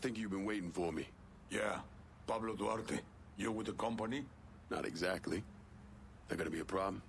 think you've been waiting for me. Yeah. Pablo Duarte, you with the company? Not exactly. That gonna be a problem?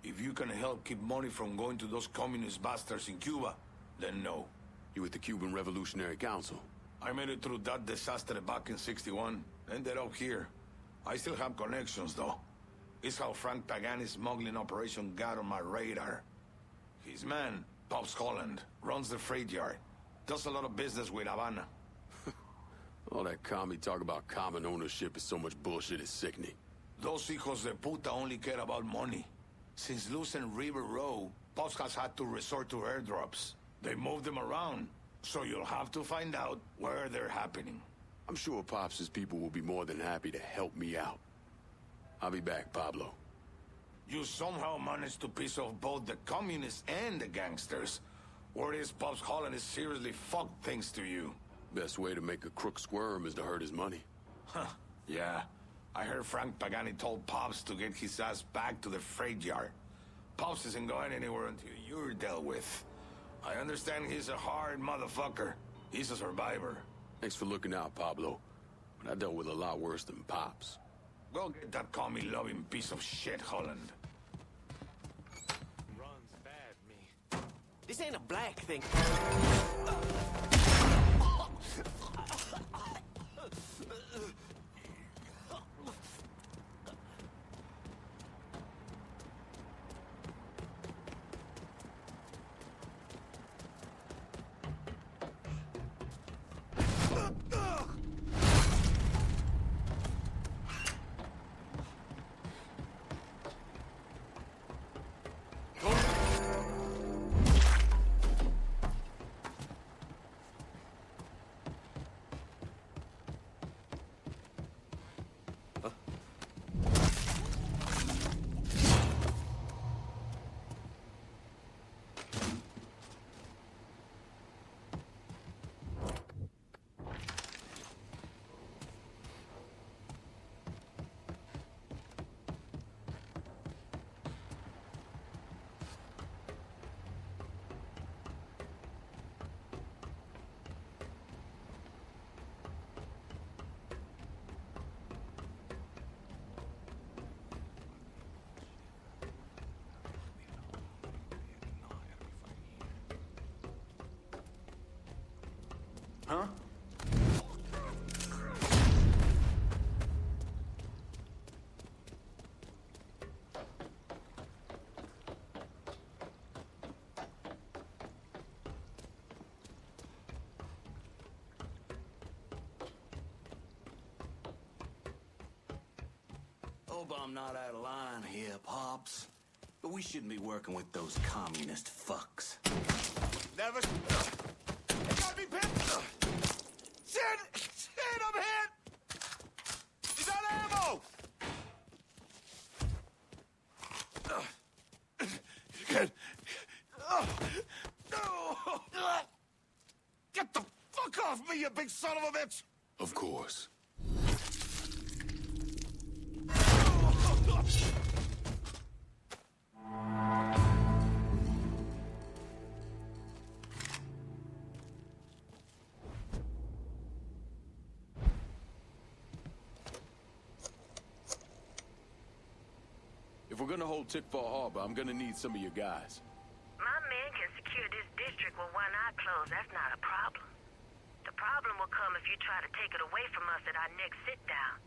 If you can help keep money from going to those communist bastards in Cuba, then no. You with the Cuban Revolutionary Council? I made it through that disaster back in '61. Ended up here. I still have connections, though. It's how Frank Pagani's smuggling operation got on my radar. His man, Pops Holland, runs the freight yard. Does a lot of business with Havana. All that commie talk about common ownership is so much bullshit, it's sickening. Those hijos de puta only care about money. Since losing River Row, Pops has had to resort to airdrops. They move them around, so you'll have to find out where they're happening. I'm sure Pops' people will be more than happy to help me out. I'll be back, Pablo. You somehow managed to piss off both the communists and the gangsters. Word is Pops Holland is seriously fucked thanks to you. Best way to make a crook squirm is to hurt his money. Huh, yeah. I heard Frank Pagani told Pops to get his ass back to the freight yard. Pops isn't going anywhere until you're dealt with. I understand he's a hard motherfucker. He's a survivor. Thanks for looking out, Pablo. But I dealt with a lot worse than Pops. Go get that commie-loving piece of shit, Holland. Runs bad, me. This ain't a black thing. Huh? Hope I'm not out of line here, Pops. But we shouldn't be working with those communist fucks. Never... It got me pinned! Shit! Shit, I'm hit! He's out of ammo! Get... Get the fuck off me, you big son of a bitch! Of course. If we're gonna hold Tickfall Harbor, I'm gonna need some of your guys. My men can secure this district with one eye closed. That's not a problem. The problem will come if you try to take it away from us at our next sit-down.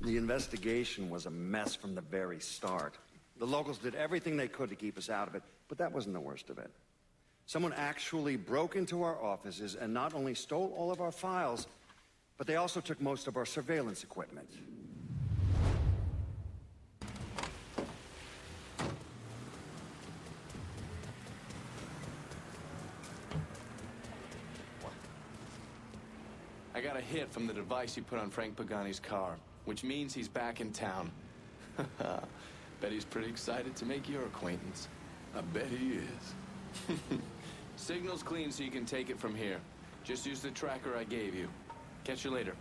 The investigation was a mess from the very start. The locals did everything they could to keep us out of it, but that wasn't the worst of it. Someone actually broke into our offices and not only stole all of our files, but they also took most of our surveillance equipment. I got a hit from the device you put on Frank Pagani's car, which means he's back in town. Bet he's pretty excited to make your acquaintance. I bet he is. Signal's clean so you can take it from here. Just use the tracker I gave you. Catch you later.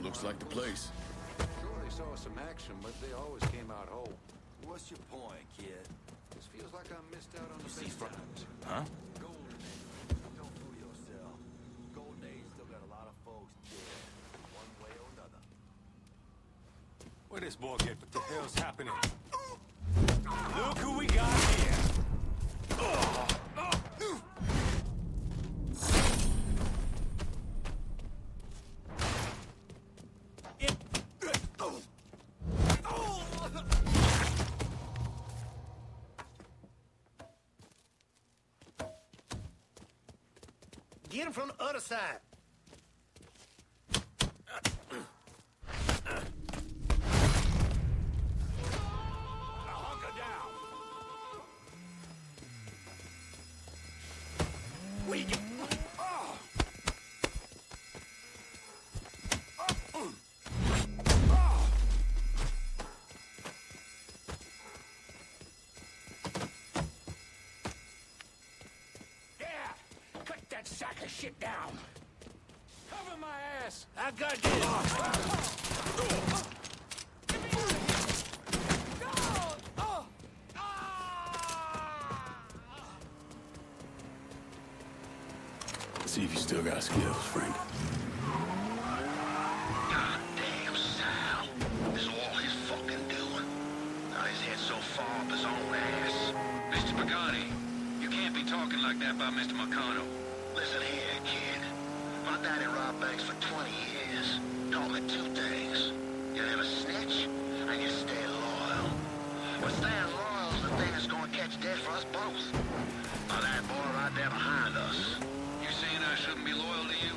Looks like the place. Sure, they saw some action, but they always came out whole. What's your point, kid? This feels like I missed out on the See best from... times. Huh? Golden age. Don't fool yourself. Golden age still got a lot of folks dead, one way or another. Where this boy get? What the hell's happening? Look who we got here! Get him from the other side. Hunker down! Where you get? Sack of shit down! Cover my ass! I got this. See if you still got skills, Frank. Goddamn Sal. This is all his fucking doing. Got his head so far up his own ass. Mr. Pagani, you can't be talking like that about Mr. Marcano. Listen here, kid. My daddy robbed banks for 20 years. Taught me two things. You never snitch, and you stay loyal. But staying loyal is the thing that's gonna catch death for us both. Now that boy right there behind us. You saying I shouldn't be loyal to you?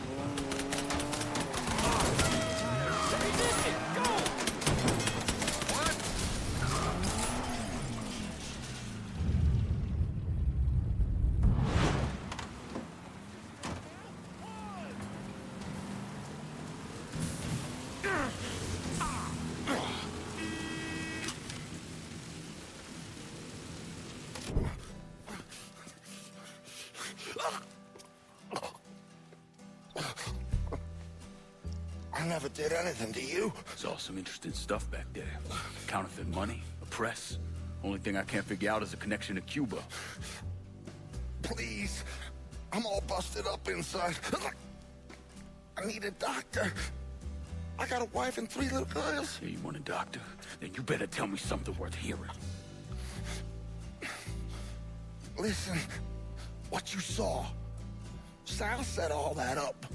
I never did anything to you. Saw some interesting stuff back there. Counterfeit money, a press. Only thing I can't figure out is a connection to Cuba. Please. I'm all busted up inside. I need a doctor. I got a wife and 3 little girls. Yeah, you want a doctor? Then you better tell me something worth hearing. Listen, what you saw. Sal set all that up.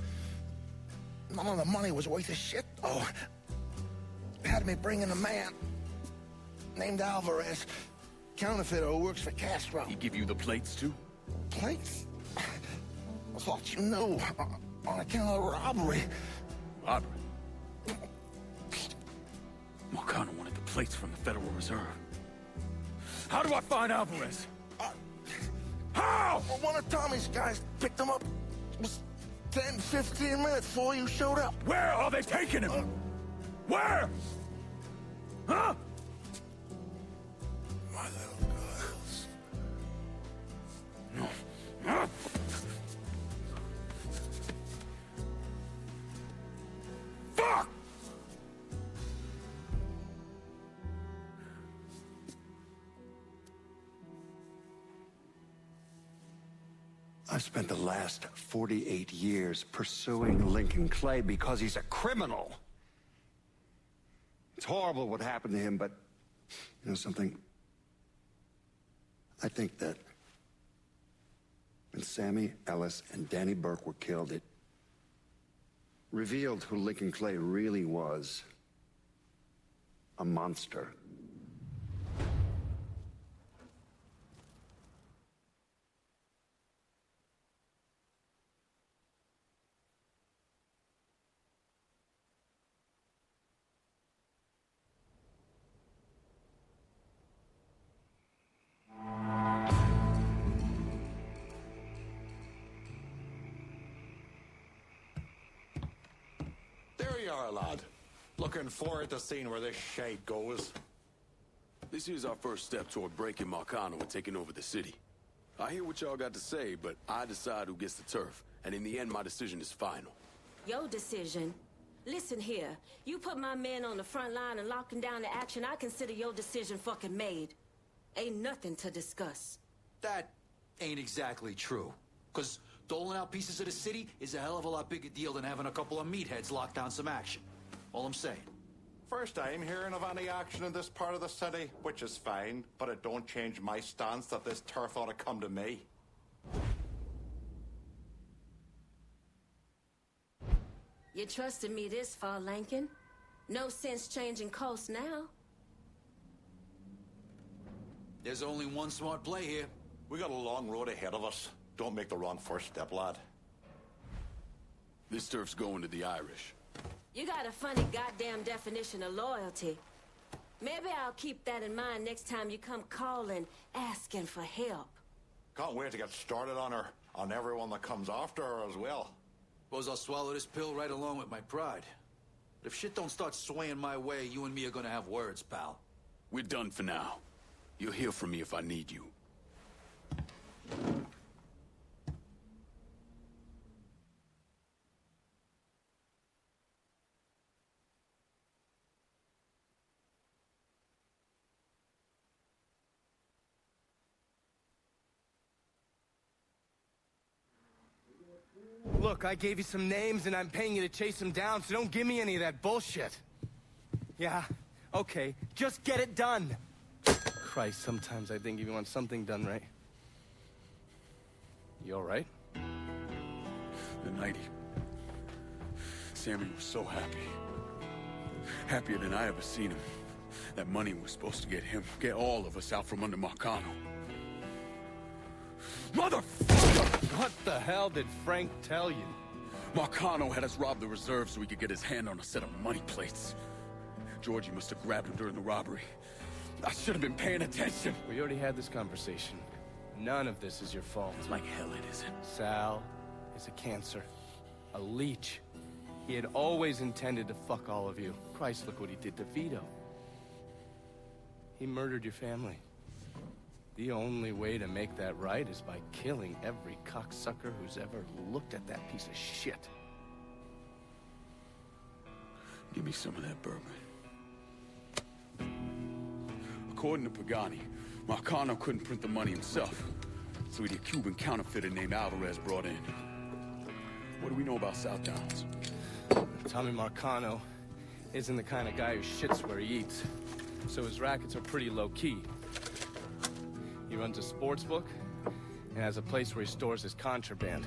None of the money was worth a shit, though. Had me bring in a man named Alvarez, counterfeiter who works for Castro. He give you the plates, too? Plates? I thought you knew. On account of robbery. Robbery? Marcano wanted the plates from the Federal Reserve. How do I find Alvarez? How? Well, one of Tommy's guys picked him up. It was 10, 15 minutes before you showed up. Where are they taking him? Where? Huh? My little girls. No. Huh? Fuck! I've spent the last 48 years pursuing Lincoln Clay because he's a criminal. It's horrible what happened to him, but you know something? I think that when Sammy Ellis and Danny Burke were killed, it revealed who Lincoln Clay really was. A monster. There you are, lad. Looking forward to seeing where this shite goes. This here's our first step toward breaking Marcano and taking over the city. I hear what y'all got to say, but I decide who gets the turf. And in the end, my decision is final. Your decision? Listen here. You put my men on the front line and lock them down to action, I consider your decision fucking made. Ain't nothing to discuss. That ain't exactly true. Because doling out pieces of the city is a hell of a lot bigger deal than having a couple of meatheads lock down some action. All I'm saying. First time hearing of any action in this part of the city, which is fine, but it don't change my stance that this turf ought to come to me. You trusted me this far, Lincoln. No sense changing course now. There's only one smart play here. We got a long road ahead of us. Don't make the wrong first step, lad. This turf's going to the Irish. You got a funny goddamn definition of loyalty. Maybe I'll keep that in mind next time you come calling, asking for help. Can't wait to get started on her, on everyone that comes after her as well. Suppose I'll swallow this pill right along with my pride. But if shit don't start swaying my way, you and me are gonna have words, pal. We're done for now. You'll hear from me if I need you. Look, I gave you some names and I'm paying you to chase them down, so don't give me any of that bullshit. Yeah, okay, just get it done. Christ, sometimes I think if you want something done right. You all right? The night Sammy was so happy. Happier than I ever seen him. That money was supposed to get all of us out from under Marcano. Motherfucker! What the hell did Frank tell you? Marcano had us rob the reserve so he could get his hand on a set of money plates. Georgie must have grabbed him during the robbery. I should have been paying attention. We already had this conversation. None of this is your fault. Like hell it isn't. Sal is a cancer. A leech. He had always intended to fuck all of you. Christ, look what he did to Vito. He murdered your family. The only way to make that right is by killing every cocksucker who's ever looked at that piece of shit. Give me some of that bourbon. According to Pagani, Marcano couldn't print the money himself, so he had a Cuban counterfeiter named Alvarez brought in. What do we know about South Downs? Tommy Marcano isn't the kind of guy who shits where he eats, so his rackets are pretty low-key. He runs a sports book and has a place where he stores his contraband.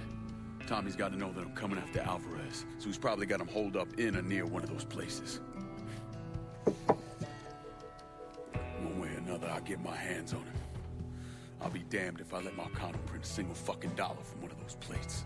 Tommy's got to know that I'm coming after Alvarez, so he's probably got him holed up in or near one of those places. One way or another, I'll get my hands on him. I'll be damned if I let Marcano print a single fucking dollar from one of those plates.